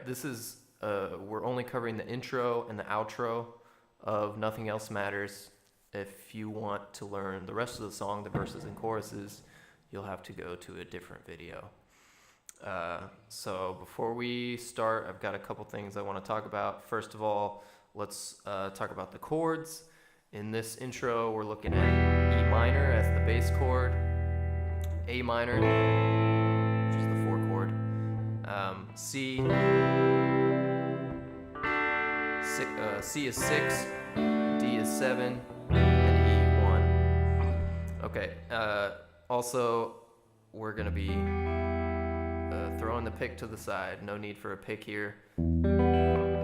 right, this is, we're only covering the intro and the outro of Nothing Else Matters. If you want to learn the rest of the song, the verses and choruses, you'll have to go to a different video. So before we start, I've got a couple things I want to talk about. First of all, let's talk about the chords. In this intro, we're looking at E minor as the bass chord, A minor, which is the 4 chord, C, C is 6, D is 7, and E 1. Okay, also, we're going to be throwing the pick to the side. No need for a pick here.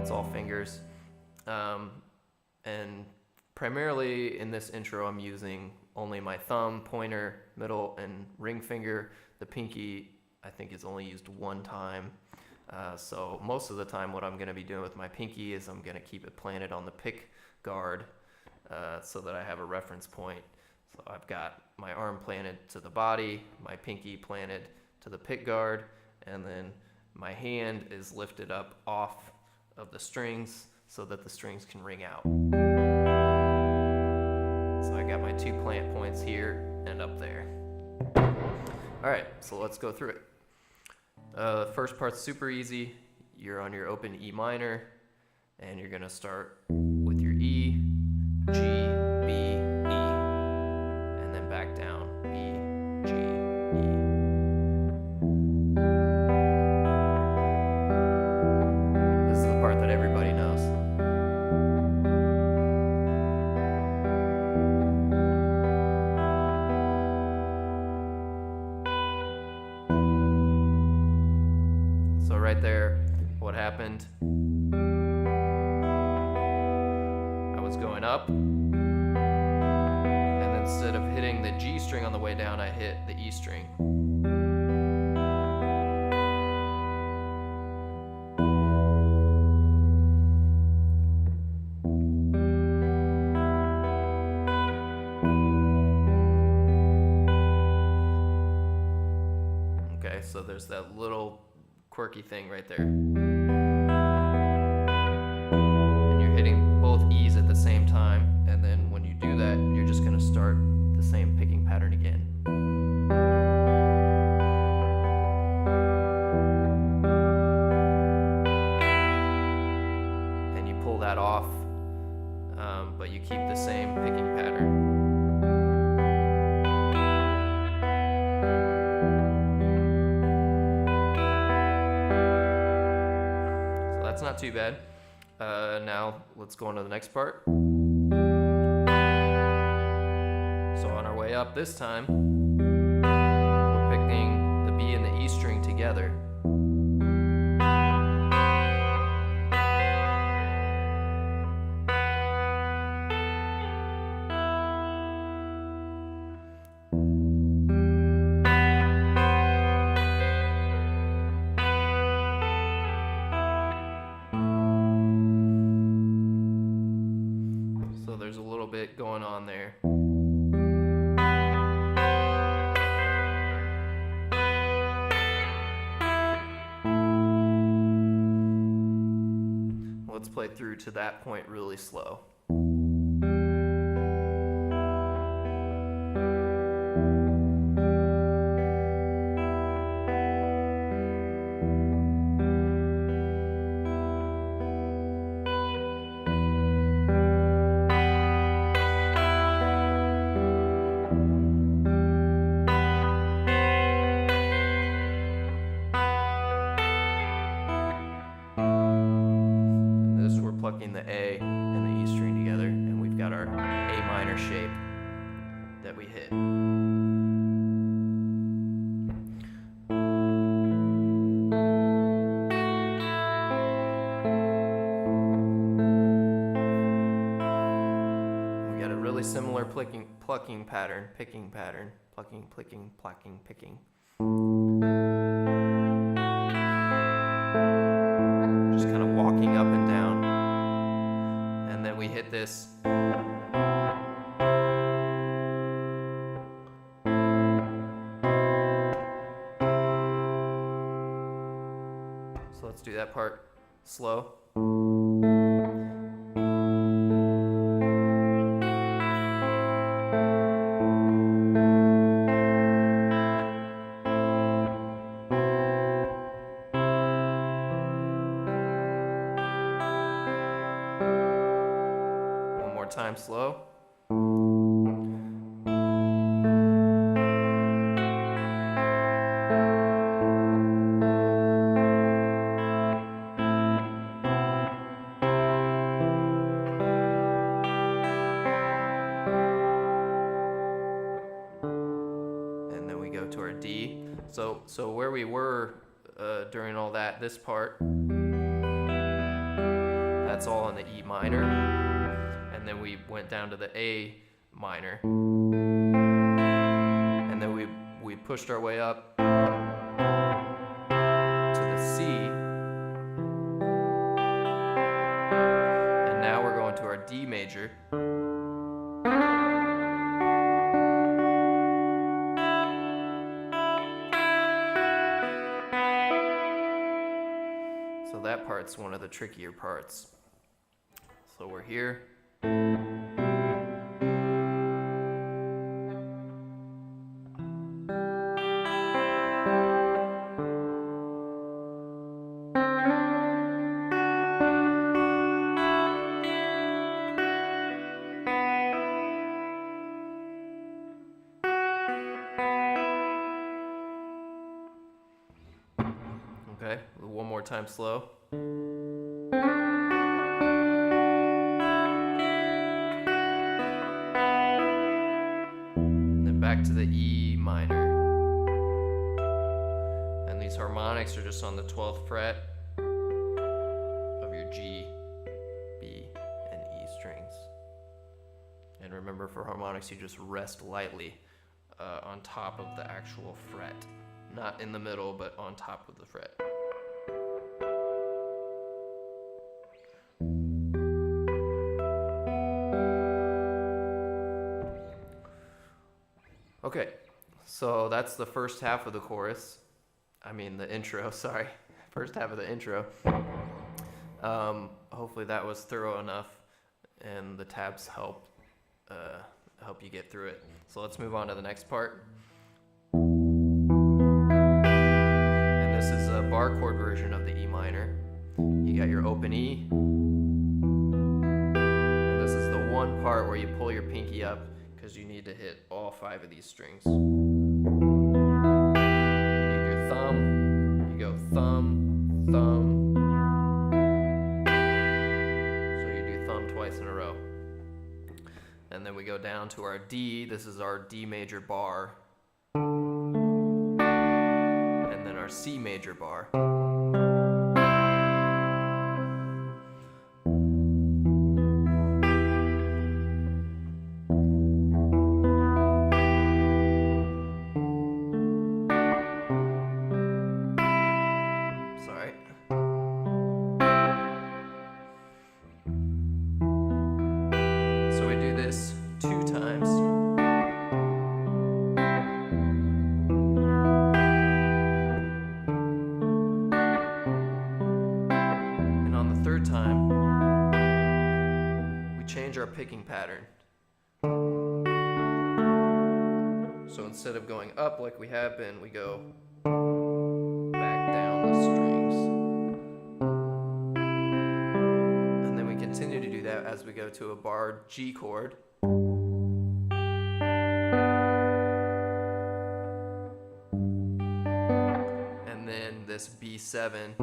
It's all fingers. And primarily in this intro, I'm using only my thumb, pointer, middle, and ring finger. The pinky, I think, is only used one time. So most of the time what I'm going to be doing with my pinky is I'm going to keep it planted on the pick guard so that I have a reference point. So I've got my arm planted to the body, my pinky planted to the pick guard, and then my hand is lifted up off of the strings so that the strings can ring out. So I got my 2 plant points here and up there. All right, so let's go through it. The first part's super easy. You're on your open E minor, and you're gonna start with your E, G, B, E, and then back down, B, G, E. This is the part that everybody knows. So right there, what happened, I was going up, and then instead of hitting the G string on the way down, I hit the E string. Okay, so there's that little quirky thing right there. And you're hitting both E's at the same time, and then when you do that, you're just going to start the same picking pattern again. And you pull that off, but you keep the same picking pattern. That's not too bad. Now let's go on to the next part. So on our way up this time, we're picking the B and the E string together. There's a little bit going on there. Let's play through to that point really slow. Plucking the A and the E string together, and we've got our A minor shape that we hit. We got a really similar plucking pattern, picking pattern, plucking, picking, plucking, picking. Just kind of walking up and down. And then we hit this. So So let's do that part slow. One more time slow. To our D. So where we were during all that, this part, that's all in the E minor, and then we went down to the A minor, and then we pushed our way up to the C, and now we're going to our D major. So that part's one of the trickier parts. So we're here. Okay, one more time slow. And then back to the E minor. And these harmonics are just on the 12th fret of your G, B, and E strings. And remember, for harmonics, you just rest lightly on top of the actual fret. Not in the middle, but on top of the fret. Okay, so that's the first half of the chorus. I mean the intro, sorry. First half of the intro. Hopefully that was thorough enough and the tabs help you get through it. So let's move on to the next part. And this is a bar chord version of the E minor. You got your open E. And this is the one part where you pull your pinky up because you need to hit all 5 of these strings. You need your thumb, you go thumb, thumb. So you do thumb twice in a row. And then we go down to our D. This is our D major bar. And then our C major bar. So we do this 2 times. And on the 3rd time, we change our picking pattern. So instead of going up like we have been, we go back down the strings. And then we continue to do that as we go to a bar G chord. And then this B7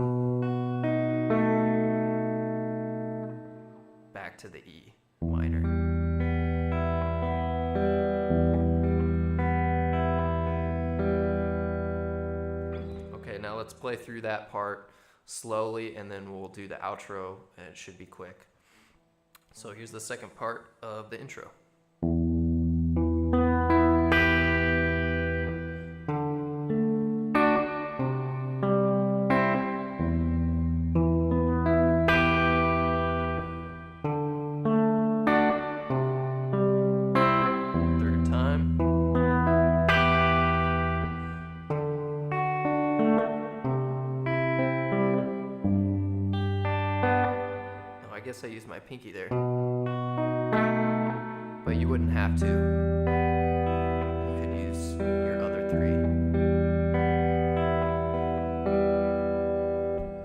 back to the E minor. Okay, now let's play through that part slowly and then we'll do the outro and it should be quick. So here's the second part of the intro. Third time. guess I used my pinky there. But you wouldn't have to. You could use your other 3.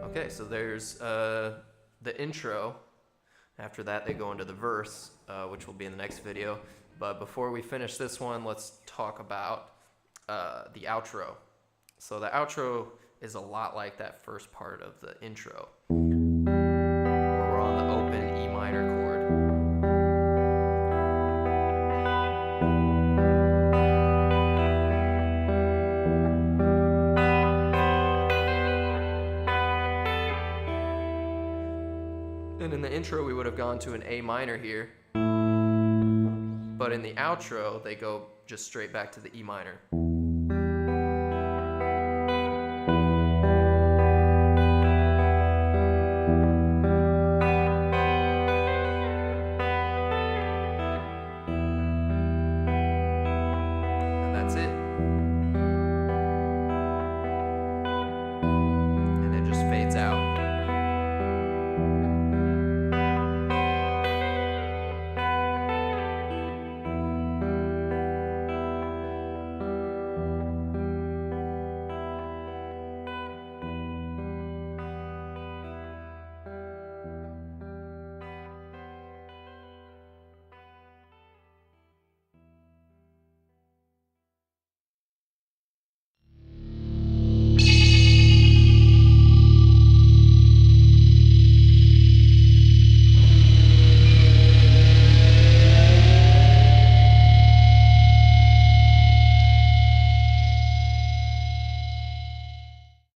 Okay, so there's the intro. After that, they go into the verse, which will be in the next video. But before we finish this one, let's talk about the outro. So the outro is a lot like that first part of the intro, where we're on the open E minor chord. And in the intro, we would have gone to an A minor here. But in the outro, they go just straight back to the E minor.